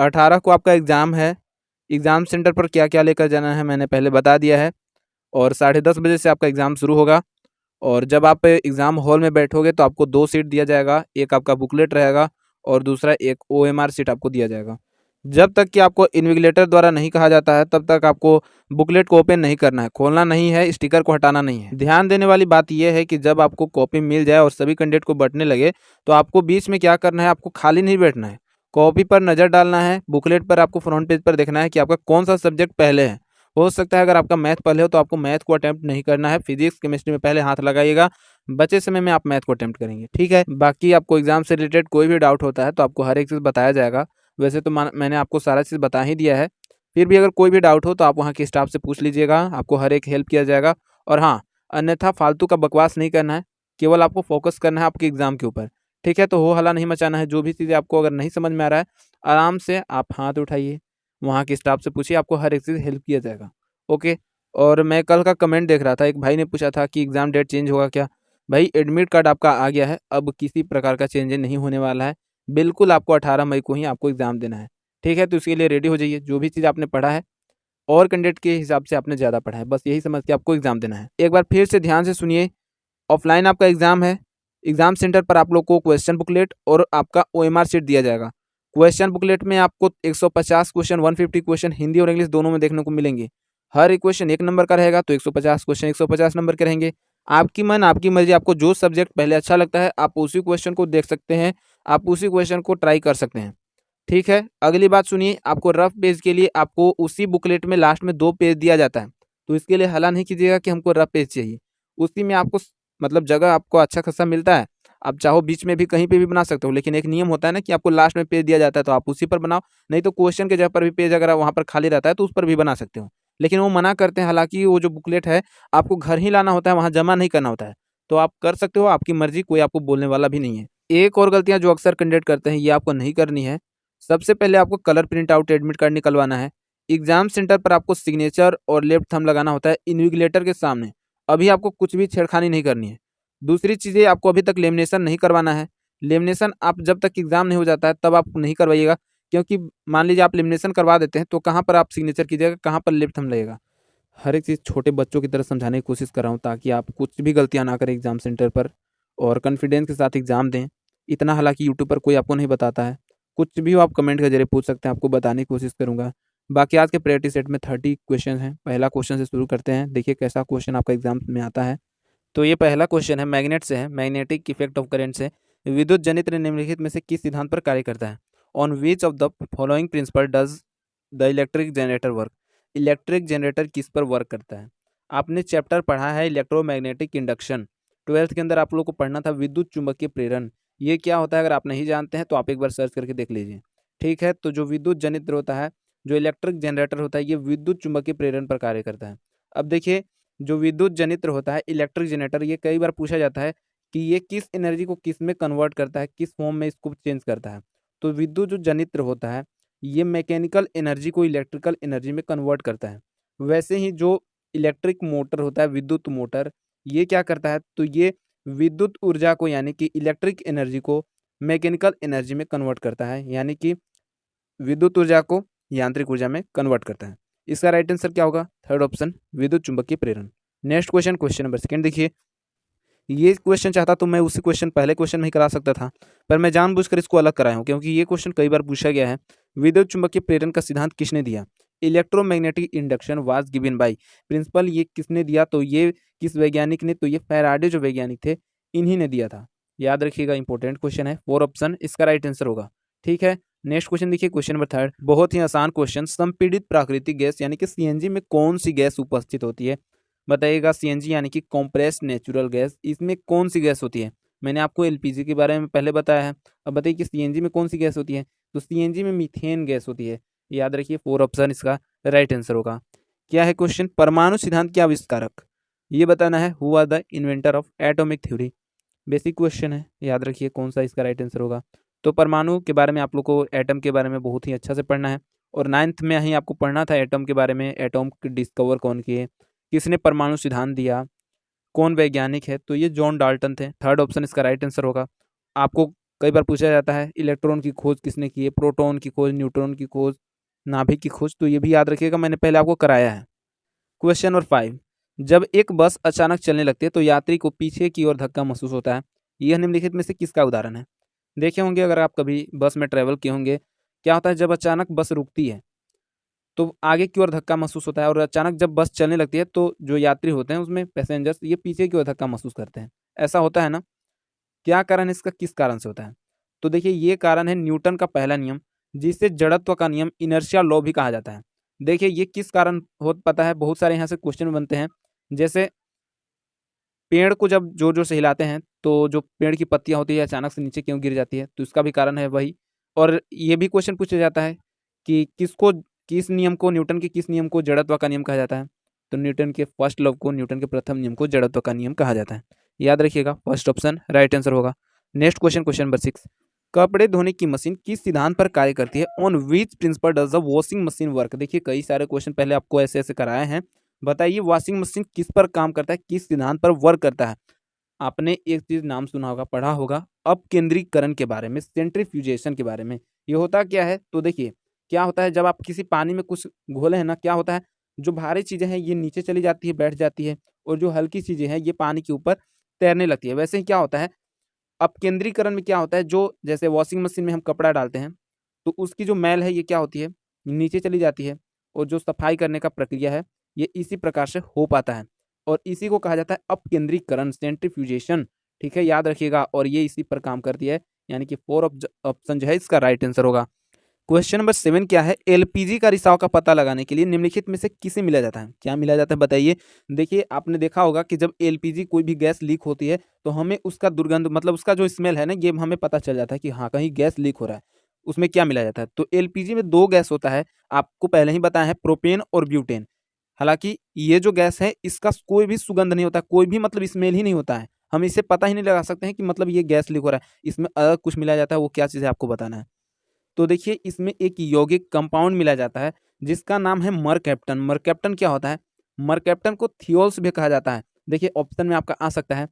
18 को आपका एग्ज़ाम है। एग्ज़ाम सेंटर पर क्या क्या लेकर जाना है मैंने पहले बता दिया है। और 10:30 बजे से आपका एग्ज़ाम शुरू होगा। और जब आप एग्ज़ाम हॉल में बैठोगे तो आपको 2 सीट दिया जाएगा, एक आपका बुकलेट रहेगा और दूसरा एक ओएमआर सीट आपको दिया जाएगा। जब तक कि आपको इन्विजिलेटर द्वारा नहीं कहा जाता है तब तक आपको बुकलेट को ओपन नहीं करना है, खोलना नहीं है, स्टिकर को हटाना नहीं है। ध्यान देने वाली बात यह है कि जब आपको कॉपी मिल जाए और सभी कैंडिडेट को बँटने लगे तो आपको बीच में क्या करना है, आपको खाली नहीं बैठना है। कॉपी पर नज़र डालना है, बुकलेट पर आपको फ्रंट पेज पर देखना है कि आपका कौन-सा सब्जेक्ट पहले है। हो सकता है अगर आपका मैथ पहले हो तो आपको मैथ को अटेम्प्ट नहीं करना है, फिजिक्स केमिस्ट्री में पहले हाथ लगाइएगा, बचे समय में आप मैथ को अटेम्प्ट करेंगे, ठीक है। बाकी आपको एग्जाम से रिलेटेड कोई भी डाउट होता है तो आपको हर एक चीज़ बताया जाएगा। वैसे तो मैंने आपको सारा चीज़ बता ही दिया है, फिर भी अगर कोई भी डाउट हो तो आप वहाँ के स्टाफ से पूछ लीजिएगा, आपको हर एक हेल्प किया जाएगा। और हाँ, अन्यथा फालतू का बकवास नहीं करना है, केवल आपको फोकस करना है आपके एग्जाम के ऊपर, ठीक है। तो हो हल्ला नहीं मचाना है। जो भी चीज़ें आपको अगर नहीं समझ में आ रहा है, आराम से आप हाथ उठाइए, वहाँ के स्टाफ से पूछिए, आपको हर एक चीज़ हेल्प किया जाएगा। ओके। और मैं कल का कमेंट देख रहा था, एक भाई ने पूछा था कि एग्ज़ाम डेट चेंज होगा क्या? भाई एडमिट कार्ड आपका आ गया है, अब किसी प्रकार का चेंज नहीं होने वाला है। बिल्कुल आपको 18 मई को ही आपको एग्ज़ाम देना है, ठीक है? तो इसके लिए रेडी हो जाइए, जो भी चीज़ आपने पढ़ा है और कैंडिडेट के हिसाब से आपने ज़्यादा पढ़ा है, बस यही समझ के आपको एग्ज़ाम देना है। एक बार फिर से ध्यान से सुनिए, ऑफलाइन आपका एग्ज़ाम है, एग्ज़ाम सेंटर पर आप लोग को क्वेश्चन बुकलेट और आपका ओएमआर शीट दिया जाएगा। क्वेश्चन बुकलेट में आपको 150 क्वेश्चन, 150 क्वेश्चन हिंदी और इंग्लिश दोनों में देखने को मिलेंगे। हर एक क्वेश्चन 1 नंबर का रहेगा तो 150 क्वेश्चन 150 नंबर के रहेंगे। आपकी मन, आपकी मर्ज़ी, आपको जो सब्जेक्ट पहले अच्छा लगता है, आप उसी क्वेश्चन को देख सकते हैं, आप उसी क्वेश्चन को ट्राई कर सकते हैं, ठीक है। अगली बात सुनिए, आपको रफ पेज के लिए आपको उसी बुकलेट में लास्ट में 2 पेज दिया जाता है, तो इसके लिए हल्ला नहीं कीजिएगा कि हमको रफ पेज चाहिए। उसी में आपको मतलब जगह आपको अच्छा खासा मिलता है, आप चाहो बीच में भी कहीं पे भी बना सकते हो, लेकिन एक नियम होता है ना कि आपको लास्ट में पेज दिया जाता है तो आप उसी पर बनाओ, नहीं तो क्वेश्चन के जगह पर भी पेज अगर वहाँ पर खाली रहता है तो उस पर भी बना सकते हो। लेकिन वो मना करते हैं, हालाँकि वो जो बुकलेट है आपको घर ही लाना होता है, वहाँ जमा नहीं करना होता है। तो आप कर सकते हो, आपकी मर्ज़ी, कोई आपको बोलने वाला भी नहीं है। एक और गलतियाँ जो अक्सर कैंडिडेट करते हैं, ये आपको नहीं करनी है। सबसे पहले आपको colour print out admit card निकलवाना है। एग्ज़ाम सेंटर पर आपको सिग्नेचर और लेफ्ट थंब लगाना होता है इन्विजिलेटर के सामने। अभी आपको कुछ भी छेड़खानी नहीं करनी है। दूसरी चीज़ें, आपको अभी तक लेमिनेशन नहीं करवाना है। लेमिनेशन आप जब तक एग्ज़ाम नहीं हो जाता है तब आप नहीं करवाइएगा, क्योंकि मान लीजिए आप लेमिनेशन करवा देते हैं तो कहाँ पर आप सिग्नेचर कीजिएगा, कहाँ पर लेफ्ट थंब लगेगा। हर एक चीज़ छोटे बच्चों की तरह समझाने की कोशिश कर रहा हूँ ताकि आप कुछ भी गलतियाँ ना करें एग्ज़ाम सेंटर पर और कॉन्फिडेंस के साथ एग्ज़ाम दें। इतना हालाँकि यूट्यूब पर कोई आपको नहीं बताता है। कुछ भी हो आप कमेंट के ज़रिए पूछ सकते हैं, आपको बताने की कोशिश करूँगा। बाकी आज के प्रैक्टिस सेट में 30 क्वेश्चन हैं। पहला क्वेश्चन से शुरू करते हैं, देखिए कैसा क्वेश्चन आपका एग्ज़ाम में आता है। तो ये पहला क्वेश्चन है, मैग्नेट से है, मैग्नेटिक इफेक्ट ऑफ करंट से। विद्युत जनित्र निम्नलिखित में से किस सिद्धांत पर कार्य करता है? On which of the following principle does the electric generator work? Electric generator किस पर वर्क करता है? आपने चैप्टर पढ़ा है इलेक्ट्रोमैग्नेटिक इंडक्शन, 12th के अंदर आप लोग को पढ़ना था विद्युत चुंबकीय प्रेरण। ये क्या होता है, अगर आप नहीं जानते हैं तो आप एक बार सर्च करके देख लीजिए, ठीक है। तो जो विद्युत जनित्र होता है, जो इलेक्ट्रिक जनरेटर होता है, ये विद्युत चुंबकीय प्रेरण पर कार्य करता है। अब देखिए, जो विद्युत जनित्र होता है, इलेक्ट्रिक जनरेटर, ये कई बार पूछा जाता है कि ये किस एनर्जी को किस में कन्वर्ट करता है, किस फॉर्म में इसको चेंज करता है। तो विद्युत जो जनित्र होता है, ये मैकेनिकल एनर्जी को इलेक्ट्रिकल एनर्जी में कन्वर्ट करता है। वैसे ही जो इलेक्ट्रिक मोटर होता है, विद्युत मोटर, ये क्या करता है, तो ये विद्युत ऊर्जा को यानी कि इलेक्ट्रिक एनर्जी को मैकेनिकल एनर्जी में कन्वर्ट करता है, यानी कि विद्युत ऊर्जा को यांत्रिक ऊर्जा में कन्वर्ट करता है। इसका राइट आंसर क्या होगा? थर्ड ऑप्शन, विद्युत चुंबकीय प्रेरण। Next question, question number second देखिए। ये क्वेश्चन चाहता तो मैं उसी क्वेश्चन पहले क्वेश्चन में ही करा सकता था, पर मैं जानबूझकर इसको अलग कराया हूँ क्योंकि ये क्वेश्चन कई बार पूछा गया है। विद्युत चुंबकीय प्रेरण का सिद्धांत किसने दिया? Electromagnetic induction was given by. Principle ये किसने दिया? तो ये किस वैज्ञानिक ने? तो ये फैराडे जो वैज्ञानिक थे, इन्हीं ने दिया था। याद रखिएगा, इंपॉर्टेंट क्वेश्चन है, 4 ऑप्शन इसका राइट आंसर होगा, ठीक है। नेक्स्ट क्वेश्चन देखिए, क्वेश्चन नंबर थर्ड, बहुत ही आसान क्वेश्चन। संपीड़ित प्राकृतिक गैस यानी कि सीएनजी में कौन सी गैस उपस्थित होती है? बताइएगा। सीएनजी यानी कि कंप्रेस्ड नेचुरल गैस, इसमें कौन सी गैस होती है? मैंने आपको एलपीजी के बारे में पहले बताया है, अब बताइए कि सीएनजी में कौन सी गैस होती है? तो सीएनजी में मीथेन गैस होती है। याद रखिए, 4 ऑप्शन इसका राइट आंसर होगा। क्या है क्वेश्चन? परमाणु सिद्धांत के आविष्कारक, ये बताना है। Who are the inventor of atomic theory? Basic question है, याद रखिए कौन सा इसका राइट आंसर होगा। तो परमाणु के बारे में आप लोग को, एटम के बारे में बहुत ही अच्छा से पढ़ना है और 9th में ही आपको पढ़ना था एटम के बारे में। एटम डिस्कवर कौन किए, किसने परमाणु सिद्धांत दिया, कौन वैज्ञानिक है? तो ये जॉन डाल्टन थे। थर्ड ऑप्शन इसका राइट आंसर होगा। आपको कई बार पूछा जाता है इलेक्ट्रॉन की खोज किसने की है, प्रोटॉन की खोज, न्यूट्रॉन की खोज, नाभिक की खोज, तो ये भी याद रखिएगा, मैंने पहले आपको कराया है। क्वेश्चन नंबर 5, जब एक बस अचानक चलने लगती है तो यात्री को पीछे की ओर धक्का महसूस होता है, यह निम्नलिखित में से किसका उदाहरण है? देखे होंगे अगर आप कभी बस में ट्रेवल किए होंगे, क्या होता है जब अचानक बस रुकती है तो आगे की ओर धक्का महसूस होता है, और अचानक जब बस चलने लगती है तो जो यात्री होते हैं उसमें पैसेंजर्स ये पीछे की ओर धक्का महसूस करते हैं। ऐसा होता है ना? क्या कारण है इसका, किस कारण से होता है? तो देखिए ये कारण है न्यूटन का पहला नियम, जिसे जड़त्व का नियम, इनर्शिया लॉ भी कहा जाता है। देखिए ये किस कारण हो पता है, बहुत सारे यहाँ से क्वेश्चन बनते हैं। जैसे पेड़ को जब जोर जोर से हिलाते हैं तो जो पेड़ की पत्तियां होती है अचानक से नीचे क्यों गिर जाती है, तो इसका भी कारण है वही। और ये भी क्वेश्चन पूछा जाता है कि किस नियम को, न्यूटन के किस नियम को जड़त्व का नियम कहा जाता है? तो न्यूटन के फर्स्ट लॉ को, न्यूटन के प्रथम नियम को जड़त्व का नियम कहा जाता है। याद रखिएगा, फर्स्ट ऑप्शन राइट आंसर होगा। नेक्स्ट क्वेश्चन, क्वेश्चन नंबर 6, कपड़े धोने की मशीन किस सिद्धांत पर कार्य करती है? On which principle does the washing machine work? देखिए कई सारे क्वेश्चन पहले आपको ऐसे ऐसे कराए हैं। बताइए वॉशिंग मशीन किस पर काम करता है, किस सिद्धांत पर वर्क करता है? आपने एक चीज नाम सुना होगा, पढ़ा होगा, अपकेंद्रीकरण के बारे में, सेंट्रीफ्यूजेशन के बारे में। ये होता क्या है? तो देखिए क्या होता है, जब आप किसी पानी में कुछ घोले हैं ना, क्या होता है, जो भारी चीजें हैं ये नीचे चली जाती है, बैठ जाती है, और जो हल्की चीजें हैं ये पानी के ऊपर तैरने लगती है। वैसे ही क्या होता है, अपकेंद्रीकरण में क्या होता है, जो जैसे वॉशिंग मशीन में हम कपड़ा डालते हैं तो उसकी जो मैल है ये क्या होती है, नीचे चली जाती है, और जो सफाई करने का प्रक्रिया है ये इसी प्रकार से हो पाता है, और इसी को कहा जाता है अपकेंद्रीकरण, सेंट्रीफ्यूजेशन। ठीक है, याद रखिएगा, और ये इसी पर काम करती है, यानी कि 4 ऑप्शन जो है इसका राइट आंसर होगा। क्वेश्चन नंबर 7 क्या है, एलपीजी का रिसाव का पता लगाने के लिए निम्नलिखित में से किसे मिला जाता है? क्या मिला जाता है बताइए। देखिए आपने देखा होगा कि जब एलपीजी कोई भी गैस लीक होती है तो हमें उसका दुर्गंध, मतलब उसका जो स्मेल है ना, ये हमें पता चल जाता है कि हाँ कहीं गैस लीक हो रहा है। उसमें क्या मिला जाता है? तो एलपीजी में 2 गैस होता है, आपको पहले ही बताया है, प्रोपेन और ब्यूटेन। हालांकि ये जो गैस है इसका कोई भी सुगंध नहीं होता, कोई भी मतलब स्मेल ही नहीं होता है, हम इसे पता ही नहीं लगा सकते हैं कि मतलब ये गैस लीक हो रहा है। इसमें अलग कुछ मिलाया जाता है, वो क्या चीज़ है आपको बताना है। तो देखिए इसमें एक यौगिक कंपाउंड मिला जाता है जिसका नाम है मरकैप्टन। मरकैप्टन क्या होता है? मरकैप्टन को थियोल्स भी कहा जाता है। देखिए ऑप्शन में आपका आ सकता है,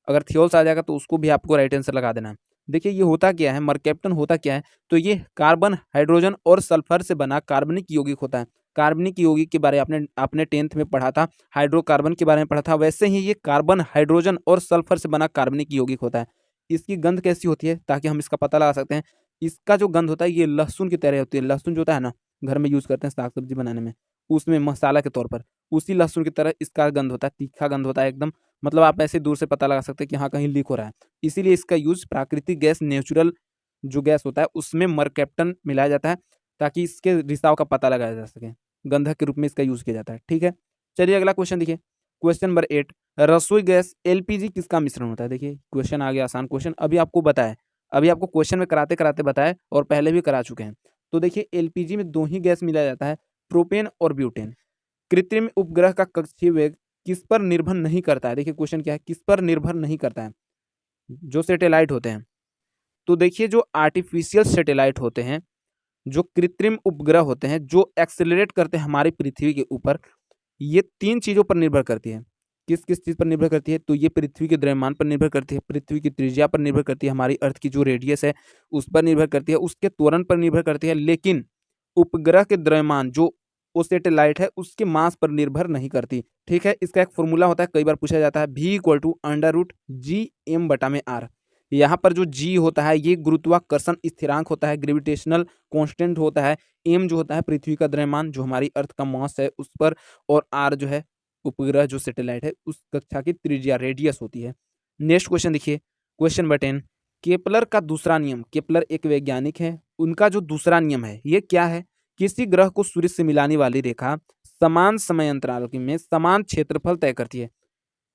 अगर थियोल्स आ जाएगा तो उसको भी आपको राइट आंसर लगा देना है। देखिए ये होता क्या है, मरकैप्टन होता क्या है, तो ये कार्बन, हाइड्रोजन और सल्फर से बना कार्बनिक यौगिक होता है। कार्बनिक यौगिक के बारे आपने आपने 10th में पढ़ा था, हाइड्रोकार्बन के बारे में पढ़ा था, वैसे ही ये कार्बन, हाइड्रोजन और सल्फर से बना कार्बनिक यौगिक होता है। इसकी गंध कैसी होती है, ताकि हम इसका पता लगा सकते हैं। इसका जो गंध होता है ये लहसुन की तरह होती है। लहसुन जो होता है ना, घर में यूज़ करते हैं साग सब्जी बनाने में, उसमें मसाला के तौर पर, उसी लहसुन की तरह इसका गंध होता है, तीखा गंध होता है एकदम। मतलब आप ऐसे दूर से पता लगा सकते हैं कि हाँ कहीं लीक हो रहा है। इसीलिए इसका यूज़ प्राकृतिक गैस, नेचुरल जो गैस होता है उसमें मरकैप्टन मिलाया जाता है, ताकि इसके रिसाव का पता लगाया जा सके। गंधक के रूप में इसका यूज़ किया जाता है। ठीक है, चलिए अगला क्वेश्चन देखिए। क्वेश्चन नंबर 8, रसोई गैस एलपीजी किसका मिश्रण होता है? देखिए क्वेश्चन आ गया, आसान क्वेश्चन, अभी आपको बताया, अभी आपको क्वेश्चन में कराते कराते बताया, और पहले भी करा चुके हैं। तो देखिए एलपीजी में 2 ही गैस मिलाया जाता है, प्रोपेन और ब्यूटेन। कृत्रिम उपग्रह का कक्षीय वेग किस पर निर्भर नहीं करता है? देखिए क्वेश्चन क्या है, किस पर निर्भर नहीं करता है? जो सैटेलाइट होते हैं। तो देखिए जो आर्टिफिशियल सैटेलाइट होते हैं, जो कृत्रिम उपग्रह होते हैं, जो एक्सेलरेट करते हैं हमारी पृथ्वी के ऊपर, ये 3 चीज़ों पर निर्भर करती है। किस-किस चीज़ पर निर्भर करती है? तो ये पृथ्वी के द्रव्यमान पर निर्भर करती है, पृथ्वी की त्रिज्या पर निर्भर करती है, हमारी अर्थ की जो रेडियस है उस पर निर्भर करती है, उसके त्वरण पर निर्भर करती है, लेकिन उपग्रह के द्रव्यमान, जो वो सैटेलाइट है उसके मास पर निर्भर नहीं करती। ठीक है, इसका एक फॉर्मूला होता है, कई बार पूछा जाता है, V = √G m/r। यहाँ पर जो G होता है ये गुरुत्वाकर्षण स्थिरांक होता है, ग्रेविटेशनल कांस्टेंट होता है। M जो होता है पृथ्वी का द्रव्यमान, जो हमारी अर्थ का मास है उस पर, और R जो है उपग्रह, जो सैटेलाइट है उस कक्षा की त्रिज्या, रेडियस होती है। नेक्स्ट क्वेश्चन देखिए, क्वेश्चन नंबर 10, केपलर का दूसरा नियम। केपलर एक वैज्ञानिक है, उनका जो दूसरा नियम है ये क्या है? किसी ग्रह को सूर्य से मिलाने वाली रेखा समान समय अंतराल में समान क्षेत्रफल तय करती है।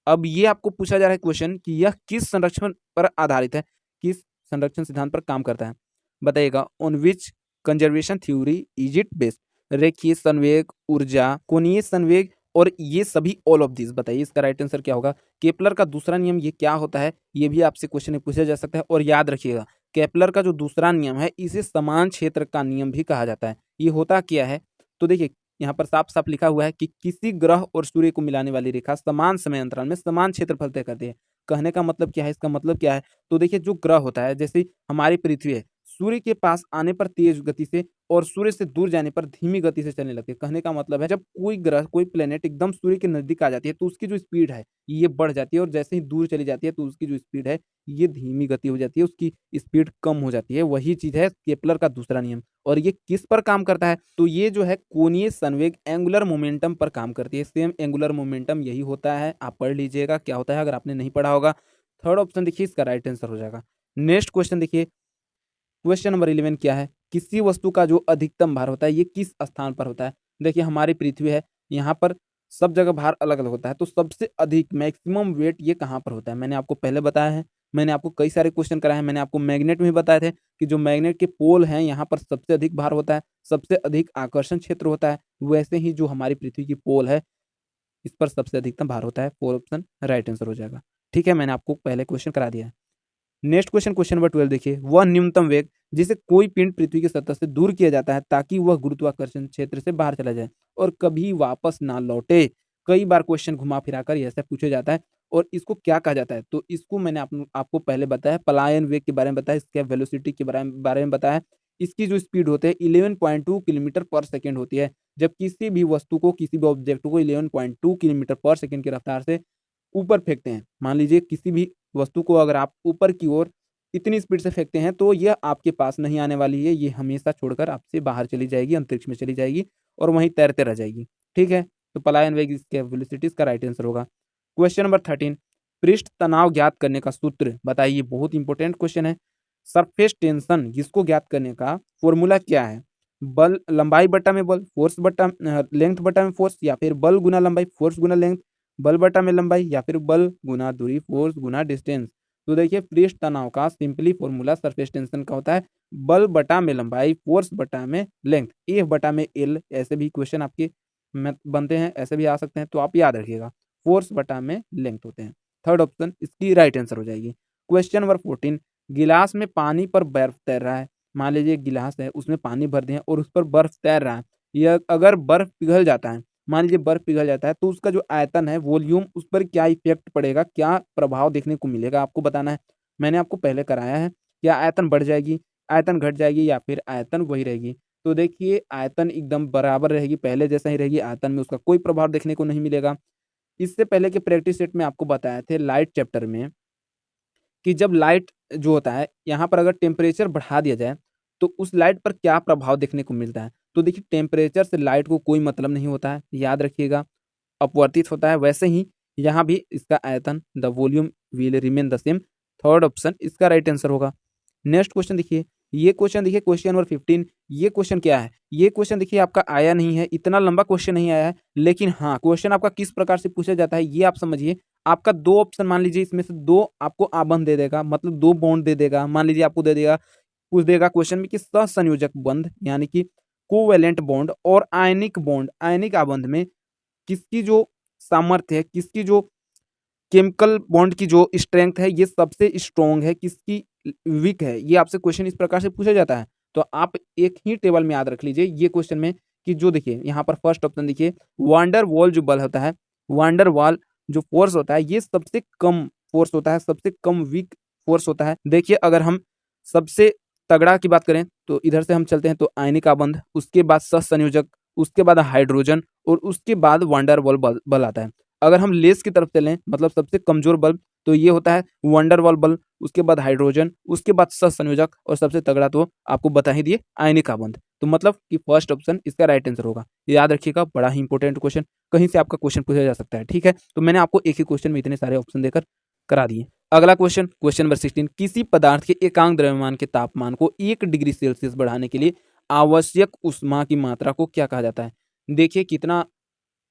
अब ये आपको पूछा जा रहा है क्वेश्चन कि यह किस संरक्षण पर आधारित है, किस संरक्षण सिद्धांत पर काम करता है? बताइएगा। On which conservation theory is it based? रेखीय संवेग, ऊर्जा, कोणीय संवेग, और ये सभी, ऑल ऑफ दिस। बताइए इसका राइट आंसर क्या होगा? केपलर का दूसरा नियम ये क्या होता है, ये भी आपसे क्वेश्चन में पूछा जा सकता है। और याद रखिएगा केपलर का जो दूसरा नियम है इसे समान क्षेत्र का नियम भी कहा जाता है। ये होता क्या है? तो देखिए यहाँ पर साफ साफ लिखा हुआ है कि किसी ग्रह और सूर्य को मिलाने वाली रेखा समान समय अंतराल में समान क्षेत्रफल तय करती है। कहने का मतलब क्या है, इसका मतलब क्या है? तो देखिए जो ग्रह होता है जैसे हमारी पृथ्वी है, सूर्य के पास आने पर तेज गति से और सूर्य से दूर जाने पर धीमी गति से चलने लगती है। कहने का मतलब है जब कोई ग्रह, कोई प्लैनेट एकदम सूर्य के नज़दीक आ जाती है तो उसकी जो स्पीड है ये बढ़ जाती है और जैसे ही दूर चली जाती है तो उसकी जो स्पीड है ये धीमी गति हो जाती है, उसकी स्पीड कम हो जाती है। वही चीज़ है केपलर का दूसरा नियम। और ये किस पर काम करता है? तो ये जो है कोणीय संवेग एंगुलर मोमेंटम पर काम करती है। सेम एंगुलर मोमेंटम यही होता है, आप पढ़ लीजिएगा क्या होता है अगर आपने नहीं पढ़ा होगा। थर्ड ऑप्शन देखिए इसका राइट आंसर हो जाएगा। नेक्स्ट क्वेश्चन देखिए, क्वेश्चन नंबर 11 क्या है? किसी वस्तु का जो अधिकतम भार होता है ये किस स्थान पर होता है? देखिए हमारी पृथ्वी है, यहाँ पर सब जगह भार अलग-अलग होता है, तो सबसे अधिक मैक्सिमम वेट ये कहाँ पर होता है? मैंने आपको पहले बताया है, मैंने आपको कई सारे क्वेश्चन कराए हैं, मैंने आपको मैग्नेट में भी बताए थे कि जो मैग्नेट के पोल हैं यहाँ पर सबसे अधिक भार होता है, सबसे अधिक आकर्षण क्षेत्र होता है, वैसे ही जो हमारी पृथ्वी की पोल है, इस पर सबसे अधिकतम भार होता है। 4 ऑप्शन राइट आंसर हो जाएगा। ठीक है, मैंने आपको पहले क्वेश्चन करा दिया है। नेक्स्ट क्वेश्चन, क्वेश्चन नंबर 12 देखिए, वह न्यूनतम वेग जिसे कोई पिंड पृथ्वी की सतह से दूर किया जाता है ताकि वह गुरुत्वाकर्षण क्षेत्र से बाहर चला जाए और कभी वापस ना लौटे। कई बार क्वेश्चन घुमा फिरा कर ऐसा पूछा जाता है और इसको क्या कहा जाता है? तो इसको मैंने आपको पहले बताया, पलायन वेग के बारे में बताया, इसके वेलोसिटी के बारे में बताया। इसकी जो स्पीड होते हैं 11.2 किलोमीटर पर सेकेंड होती है। जब किसी भी वस्तु को, किसी भी ऑब्जेक्ट को 11.2 किलोमीटर पर सेकेंड की रफ्तार से ऊपर फेंकते हैं, मान लीजिए किसी भी वस्तु को अगर आप ऊपर की ओर इतनी स्पीड से फेंकते हैं तो यह आपके पास नहीं आने वाली है, ये हमेशा छोड़कर आपसे बाहर चली जाएगी, अंतरिक्ष में चली जाएगी और वहीं तैरते रह जाएगी। ठीक है, तो पलायन वेग इसके वेलोसिटी का राइट आंसर होगा। क्वेश्चन नंबर 13, पृष्ठ तनाव ज्ञात करने का सूत्र बताइए। बहुत इंपॉर्टेंट क्वेश्चन है। सरफेस टेंशन जिसको ज्ञात करने का फॉर्मूला क्या है? बल लंबाई बटा में बल, फोर्स बटा लेंथ बटा में फोर्स, या फिर बल गुना लंबाई फोर्स गुना लेंथ, बल बटा में लंबाई, या फिर बल गुना दूरी फोर्स गुना डिस्टेंस। तो देखिए पृष्ठ तनाव का सिंपली फॉर्मूला सरफेस टेंशन का होता है बल बटा में लंबाई फोर्स बटा में लेंथ, एफ बटा में एल। ऐसे भी क्वेश्चन आपके बनते हैं, ऐसे भी आ सकते हैं, तो आप याद रखिएगा फोर्स बटा में लेंथ होते हैं। थर्ड ऑप्शन इसकी राइट आंसर हो जाएगी। क्वेश्चन नंबर 14, गिलास में पानी पर बर्फ तैर रहा है। मान लीजिए गिलास है, उसमें पानी भर दिए और उस पर बर्फ तैर रहा है। यह अगर बर्फ पिघल जाता है, मान लीजिए बर्फ पिघल जाता है, तो उसका जो आयतन है, वॉल्यूम, उस पर क्या इफेक्ट पड़ेगा, क्या प्रभाव देखने को मिलेगा, आपको बताना है। मैंने आपको पहले कराया है, क्या आयतन बढ़ जाएगी, आयतन घट जाएगी, या फिर आयतन वही रहेगी? तो देखिए आयतन एकदम बराबर रहेगी, पहले जैसा ही रहेगी, आयतन में उसका कोई प्रभाव देखने को नहीं मिलेगा। इससे पहले के प्रैक्टिस सेट में आपको बताए थे लाइट चैप्टर में कि जब लाइट जो होता है, यहाँ पर अगर टेम्परेचर बढ़ा दिया जाए, तो उस लाइट पर क्या प्रभाव देखने को मिलता है? तो देखिए टेम्परेचर से लाइट को कोई मतलब नहीं होता है, याद रखिएगा, अपवर्तित होता है। वैसे ही यहाँ भी इसका आयतन, the volume will remain the same. Third option इसका राइट आंसर होगा। नेक्स्ट क्वेश्चन देखिए, ये क्वेश्चन देखिए, क्वेश्चन नंबर 15। ये क्वेश्चन क्या है? ये क्वेश्चन देखिए आपका आया नहीं है, इतना लंबा क्वेश्चन नहीं आया है, लेकिन हाँ क्वेश्चन आपका किस प्रकार से पूछा जाता है ये आप समझिए। आपका 2 ऑप्शन, मान लीजिए इसमें से 2 आपको आबंध दे देगा, मतलब 2 बॉन्ड दे देगा। मान लीजिए आपको दे देगा, पूछ देगा क्वेश्चन में कि सहसंयोजक बंध यानी कि कोवैलेंट बॉन्ड और आयनिक बॉन्ड, आयनिक आबंध में किसकी जो सामर्थ्य है, किसकी जो केमिकल बॉन्ड की जो स्ट्रेंथ है ये सबसे स्ट्रॉन्ग है, किसकी वीक है, ये आपसे क्वेश्चन इस प्रकार से पूछा जाता है। तो आप एक ही टेबल में याद रख लीजिए ये क्वेश्चन में कि जो देखिए यहाँ पर फर्स्ट ऑप्शन देखिए, वांडर वॉल जो बल होता है, वांडर वॉल जो फोर्स होता है, ये सबसे कम फोर्स होता है, सबसे कम वीक फोर्स होता है। देखिए अगर हम सबसे तगड़ा की बात करें तो इधर से हम चलते हैं, तो आयनिक आबंध, उसके बाद सहसंयोजक, उसके बाद हाइड्रोजन और उसके बाद वांडर वॉल बल आता है। अगर हम लेस की तरफ चलें, मतलब सबसे कमजोर बल, तो ये होता है वंडर वॉल बल, उसके बाद हाइड्रोजन, उसके बाद सहसंयोजक और सबसे तगड़ा तो आपको बता ही दिए आयनिक आबंध। तो मतलब कि फर्स्ट ऑप्शन इसका राइट आंसर होगा। याद रखिएगा, बड़ा ही इंपॉर्टेंट क्वेश्चन, कहीं से आपका क्वेश्चन पूछा जा सकता है। ठीक है, तो मैंने आपको एक ही क्वेश्चन में इतने सारे ऑप्शन देकर करा दिए। अगला क्वेश्चन, क्वेश्चन नंबर 16, किसी पदार्थ के एकांक द्रव्यमान के तापमान को 1 डिग्री सेल्सियस बढ़ाने के लिए आवश्यक ऊष्मा की मात्रा को क्या कहा जाता है? देखिए कितना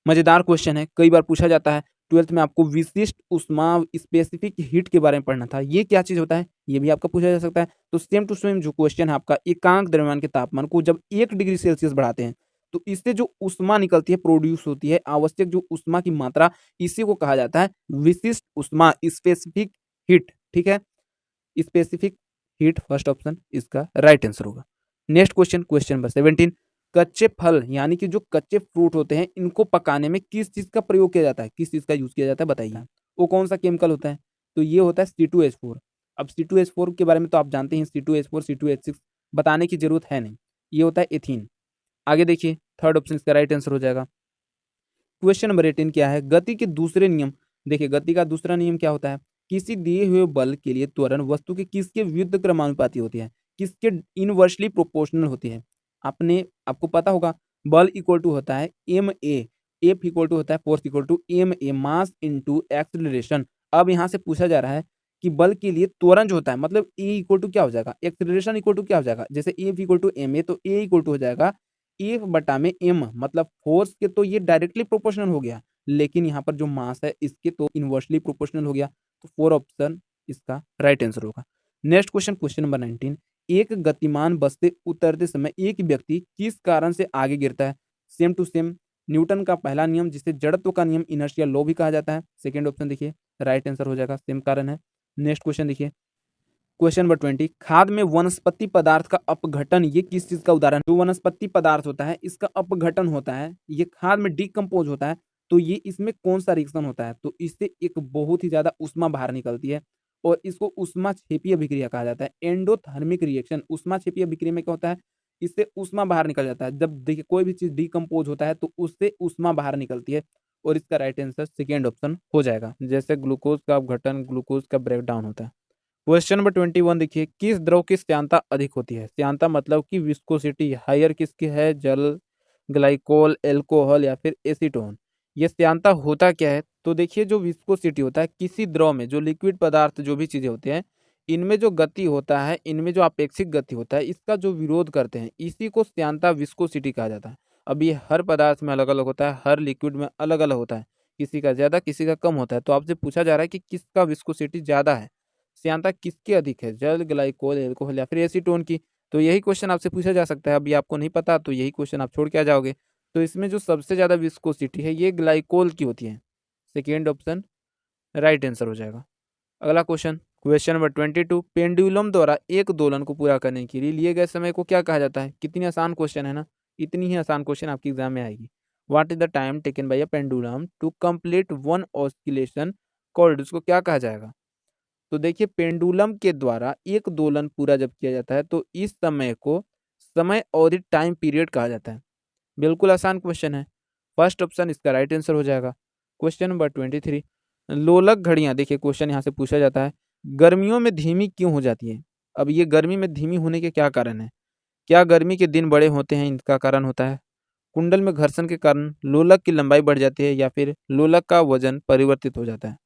मजेदार क्वेश्चन है, कई बार पूछा जाता है। 12th में आपको विशिष्ट ऊष्मा, स्पेसिफिक हीट के बारे में पढ़ना था, ये क्या चीज होता है ये भी आपका पूछा जा सकता है। तो सेम टू सेम जो क्वेश्चन है आपका, एकांक द्रव्यमान के तापमान को जब 1 डिग्री सेल्सियस बढ़ाते हैं तो इससे जो ऊष्मा निकलती है, प्रोड्यूस होती है, आवश्यक जो ऊष्मा की मात्रा, इसी को कहा जाता है विशिष्ट ऊष्मा, स्पेसिफिक हीट। ठीक है, स्पेसिफिक हीट फर्स्ट ऑप्शन इसका राइट आंसर होगा। नेक्स्ट क्वेश्चन, क्वेश्चन नंबर 17, कच्चे फल यानी कि जो कच्चे फ्रूट होते हैं, इनको पकाने में किस चीज का प्रयोग किया जाता है, किस चीज का यूज किया जाता है बताइए। वो कौन सा केमिकल होता है? तो ये होता है C2H4। अब C2H4 के बारे में तो आप जानते हैं, C2H4 C2H6 बताने की जरूरत है नहीं, ये होता है एथीन। आगे देखिए, थर्ड ऑप्शन इसका राइट आंसर हो जाएगा। क्वेश्चन नंबर 18 क्या है, गति के दूसरे नियम। देखिए गति का दूसरा नियम क्या होता है, किसी दिए हुए बल के लिए त्वरण वस्तु के किसके विरुद्ध क्रमानुपाती होती है, किसके इनवर्सली प्रोपोर्शनल होती है। आपको पता होगा बल इक्वल टू होता है M A, F equal to होता है force equal to M A mass into acceleration. अब यहाँ से पूछा जा रहा है कि बल के लिए त्वरण जो होता है, मतलब ए इक्वल टू क्या हो जाएगा, एक्सेलरेशन इक्वल टू क्या हो जाएगा, जैसे F equal to M A, तो ए इक्वल टू हो जाएगा एफ बटा में एम, मतलब फोर्स के तो ये डायरेक्टली प्रोपोर्शनल हो गया, लेकिन यहाँ पर जो मास है इसके तो इनवर्सली प्रोपोर्शनल हो गया। तो 4 ऑप्शन इसका राइट आंसर होगा। नेक्स्ट क्वेश्चन, क्वेश्चन नंबर 19, एक गतिमान बस से उतरते समय एक व्यक्ति किस कारण से आगे गिरता है। सेम टू सेम न्यूटन का पहला नियम जिसे जड़त्व का नियम इनर्शिया लॉ भी कहा जाता है, सेकेंड ऑप्शन देखिए राइट आंसर हो जाएगा, सेम कारण है। नेक्स्ट क्वेश्चन देखिए, क्वेश्चन नंबर 20, खाद में वनस्पति पदार्थ का अपघटन ये किस चीज का उदाहरण। जो वनस्पति पदार्थ होता है इसका अपघटन होता है, ये खाद में डिकम्पोज होता है, तो ये इसमें कौन सा रिएक्शन होता है, तो इससे एक बहुत ही ज्यादा उष्मा बाहर निकलती है और इसको उष्मा क्षेपीय अभिक्रिया कहा जाता है। एंडोथर्मिक रिएक्शन, उष्मा क्षेपीय अभिक्रिया में क्या होता है, इससे उष्मा बाहर निकल जाता है। जब देखिए कोई भी चीज डिकम्पोज होता है तो उससे उष्मा बाहर निकलती है, और इसका राइट आंसर सेकेंड ऑप्शन हो जाएगा। जैसे ग्लूकोज का अपघटन, ग्लूकोज का ब्रेकडाउन होता है। क्वेश्चन नंबर 21 देखिए, किस द्रव की श्यानता अधिक होती है। श्यानता मतलब कि विस्कोसिटी हायर किसकी है, जल, ग्लाइकोल, एल्कोहल या फिर एसीटोन। ये श्यानता होता क्या है, तो देखिए जो विस्कोसिटी होता है किसी द्रव में, जो लिक्विड पदार्थ जो भी चीजें होती हैं इनमें जो गति होता है, इनमें जो अपेक्षित गति होता है इसका जो विरोध करते हैं इसी को श्यानता विस्कोसिटी कहा जाता है। अब ये हर पदार्थ में अलग अलग होता है, हर लिक्विड में अलग अलग होता है, किसी का ज्यादा किसी का कम होता है। तो आपसे पूछा जा रहा है कि किसका विस्कोसिटी ज्यादा है, श्यानता किसकी अधिक है, जल, ग्लाइकोल, एल्कोहल या फिर एसीटोन की। तो यही क्वेश्चन आपसे पूछा जा सकता है। अभी आपको नहीं पता तो यही क्वेश्चन आप छोड़ के आ जाओगे। तो इसमें जो सबसे ज्यादा विस्कोसिटी है ये ग्लाइकोल की होती है, सेकेंड ऑप्शन राइट आंसर हो जाएगा। अगला क्वेश्चन, क्वेश्चन नंबर 22, पेंडुलम द्वारा एक दोलन को पूरा करने के लिए लिए गए समय को क्या कहा जाता है। कितनी आसान क्वेश्चन है ना, इतनी ही आसान क्वेश्चन आपकी एग्जाम में आएगी। What is the time taken by a pendulum to complete one oscillation called, उसको क्या कहा जाएगा। तो देखिए पेंडुलम के द्वारा एक दोलन पूरा जब किया जाता है तो इस समय को समय अवधि टाइम पीरियड कहा जाता है। बिल्कुल आसान क्वेश्चन है, फर्स्ट ऑप्शन इसका राइट आंसर हो जाएगा। क्वेश्चन नंबर 23, लोलक घड़ियां, देखिए क्वेश्चन यहाँ से पूछा जाता है गर्मियों में धीमी क्यों हो जाती है। अब ये गर्मी में धीमी होने के क्या कारण है, क्या गर्मी के दिन बड़े होते हैं इनका कारण होता है, कुंडल में घर्षण के कारण लोलक की लंबाई बढ़ जाती है, या फिर लोलक का वजन परिवर्तित हो जाता है।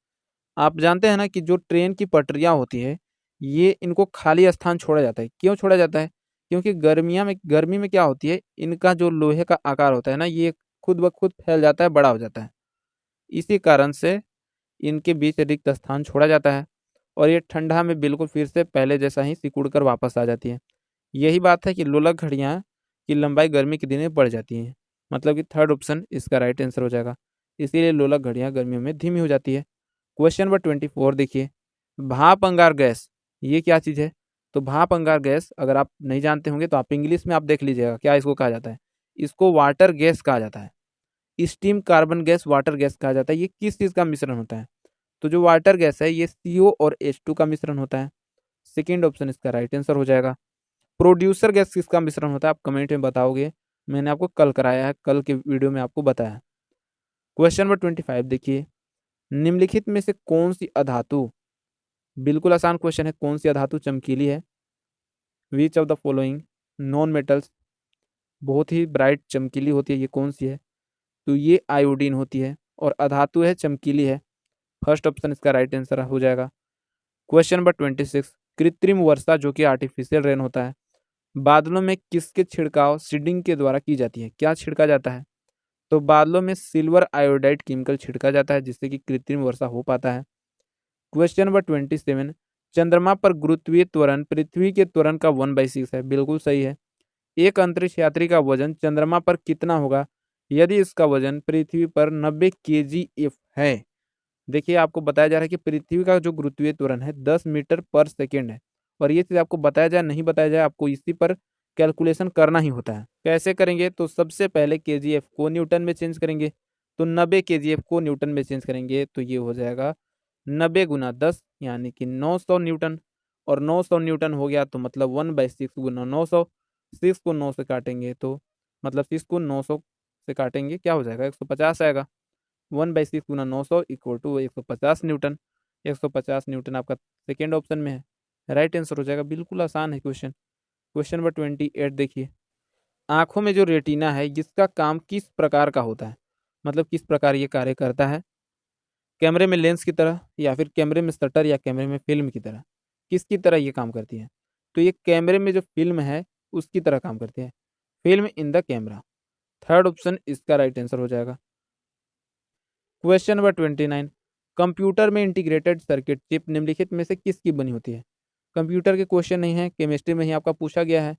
आप जानते हैं ना कि जो ट्रेन की पटरियाँ होती है ये इनको खाली स्थान छोड़ा जाता है, क्यों छोड़ा जाता है, क्योंकि गर्मी में क्या होती है, इनका जो लोहे का आकार होता है ना ये खुद ब खुद फैल जाता है, बड़ा हो जाता है, इसी कारण से इनके बीच रिक्त स्थान छोड़ा जाता है और ये ठंडा में बिल्कुल फिर से पहले जैसा ही सिकुड़ कर वापस आ जाती है। यही बात है कि लोलक घड़ियाँ की लंबाई गर्मी के दिन में बढ़ जाती है, मतलब कि थर्ड ऑप्शन इसका राइट आंसर हो जाएगा। इसीलिए लोलक घड़ियाँ गर्मियों में धीमी हो जाती है। क्वेश्चन नंबर 24 देखिए, भाप अंगार गैस ये क्या चीज़ है। तो भाप अंगार गैस अगर आप नहीं जानते होंगे तो आप इंग्लिश में आप देख लीजिएगा क्या इसको कहा जाता है, इसको वाटर गैस कहा जाता है। Steam carbon gas water gas कहा जाता है। ये किस चीज़ का मिश्रण होता है, तो जो वाटर गैस है ये CO और H2 का मिश्रण होता है, सेकेंड ऑप्शन इसका राइट आंसर हो जाएगा। प्रोड्यूसर गैस किसका मिश्रण होता है, आप कमेंट में बताओगे, मैंने आपको कल कराया है, कल के वीडियो में आपको बताया। क्वेश्चन नंबर 25 देखिए, निम्नलिखित में से कौन सी अधातु, बिल्कुल आसान क्वेश्चन है, कौन सी अधातु चमकीली है। विच of the following non metals, बहुत ही ब्राइट चमकीली होती है, ये कौन सी है, तो ये आयोडीन होती है और अधातु है, चमकीली है, फर्स्ट ऑप्शन इसका राइट आंसर हो जाएगा। क्वेश्चन नंबर 26, कृत्रिम वर्षा जो कि आर्टिफिशियल रेन होता है, बादलों में किसके छिड़काव सीडिंग के द्वारा की जाती है, क्या छिड़का जाता है, तो बादलों में सिल्वर आयोडाइड केमिकल छिड़का जाता है जिससे कि कृत्रिम वर्षा हो पाता है। क्वेश्चन नंबर 27, चंद्रमा पर गुरुत्वीय त्वरण पृथ्वी के त्वरण का 1/6 है, बिल्कुल सही है। एक अंतरिक्ष यात्री का वजन चंद्रमा पर कितना होगा यदि इसका वजन पृथ्वी पर 90 kgf है। देखिए आपको बताया जा रहा है कि पृथ्वी का जो गुरुत्वीय त्वरण है 10 मीटर पर सेकेंड है, और ये चीज़ आपको बताया जाए नहीं बताया जाए आपको इसी पर कैलकुलेशन करना ही होता है। कैसे करेंगे, तो सबसे पहले kgf को न्यूटन में चेंज करेंगे, तो 90 kgf को न्यूटन में चेंज करेंगे तो ये हो जाएगा 90 गुना 10 यानी कि 900 न्यूटन। और 900 न्यूटन हो गया तो मतलब 1/6 गुना 900। 6 को 9 से काटेंगे तो मतलब 6 को 900 से काटेंगे क्या हो जाएगा, 150 आएगा। 1/6 गुना 900 इक्वल टू 150 न्यूटन। 150 न्यूटन आपका सेकेंड ऑप्शन में है, राइट आंसर हो जाएगा। बिल्कुल आसान है क्वेश्चन। क्वेश्चन नंबर 28 देखिए, आंखों में जो रेटिना है जिसका काम किस प्रकार का होता है, मतलब किस प्रकार ये कार्य करता है। कैमरे में लेंस की तरह, या फिर कैमरे में शटर, या कैमरे में फिल्म की तरह, किसकी तरह ये काम करती है। तो ये कैमरे में जो फिल्म है उसकी तरह काम करती है, film in the camera. Third option इसका राइट आंसर हो जाएगा। क्वेश्चन नंबर 29, कंप्यूटर में इंटीग्रेटेड सर्किट चिप निम्नलिखित में से किसकी बनी होती है। कंप्यूटर के क्वेश्चन नहीं है, केमिस्ट्री में ही आपका पूछा गया है।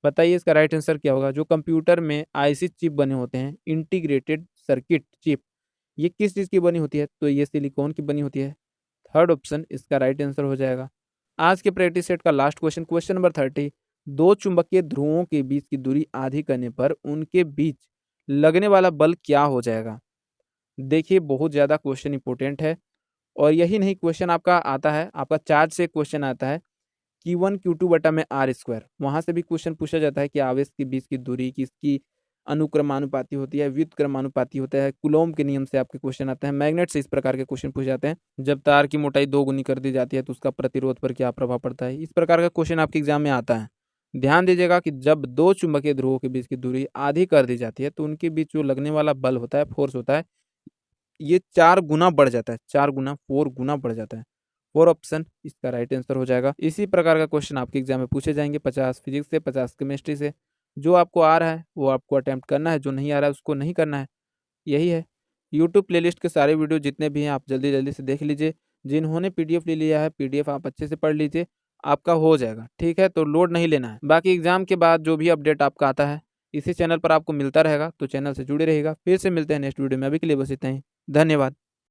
बताइए इसका राइट आंसर क्या होगा। जो कंप्यूटर में आईसी चिप बने होते हैं, इंटीग्रेटेड सर्किट चिप, ये किस चीज़ की बनी होती है, तो ये सिलिकॉन की बनी होती है। थर्ड ऑप्शन इसका राइट आंसर हो जाएगा। आज के प्रैक्टिस सेट का लास्ट क्वेश्चन, क्वेश्चन नंबर 30, दो चुंबकीय ध्रुवों के बीच की दूरी आधी करने पर उनके बीच लगने वाला बल क्या हो जाएगा। देखिए बहुत ज़्यादा क्वेश्चन इंपॉर्टेंट है। और यही नहीं, क्वेश्चन आपका आता है, आपका चार्ज से क्वेश्चन आता है Q1 Q2 बटा में आर स्क्वायर, वहाँ से भी क्वेश्चन पूछा जाता है कि आवेश के बीच की दूरी किसकी अनुक्रमानुपाती होती है, व्युत्क्रमानुपाती होता है। कुलोम के नियम से आपके क्वेश्चन आते हैं। मैग्नेट से इस प्रकार के क्वेश्चन पूछे जाते हैं। जब तार की मोटाई 2 गुनी कर दी जाती है तो उसका प्रतिरोध पर क्या प्रभाव पड़ता है, इस प्रकार का क्वेश्चन आपके एग्जाम में आता है। ध्यान दीजिएगा कि जब दो चुंबकीय ध्रुवों के बीच की दूरी आधी कर दी जाती है तो उनके बीच जो लगने वाला बल होता है, फोर्स होता है, ये 4 गुना बढ़ जाता है। 4 गुना, 4 गुना बढ़ जाता है। फोर ऑप्शन इसका राइट आंसर हो जाएगा। इसी प्रकार का क्वेश्चन आपके एग्जाम में पूछे जाएंगे, 50 फिजिक्स से, 50 केमिस्ट्री से। जो आपको आ रहा है वो आपको अटेम्प्ट करना है, जो नहीं आ रहा है उसको नहीं करना है। यही है। यूट्यूब प्लेलिस्ट के सारे वीडियो जितने भी हैं आप जल्दी जल्दी से देख लीजिए। जिन्होंने पीडीएफ ले लिया है, पीडीएफ आप अच्छे से पढ़ लीजिए, आपका हो जाएगा। ठीक है, तो लोड नहीं लेना है। बाकी एग्जाम के बाद जो भी अपडेट आपका आता है इसी चैनल पर आपको मिलता रहेगा, तो चैनल से जुड़े रहेगा। फिर से मिलते हैं नेक्स्ट वीडियो में। अभी के लिए बस इतना ही, धन्यवाद।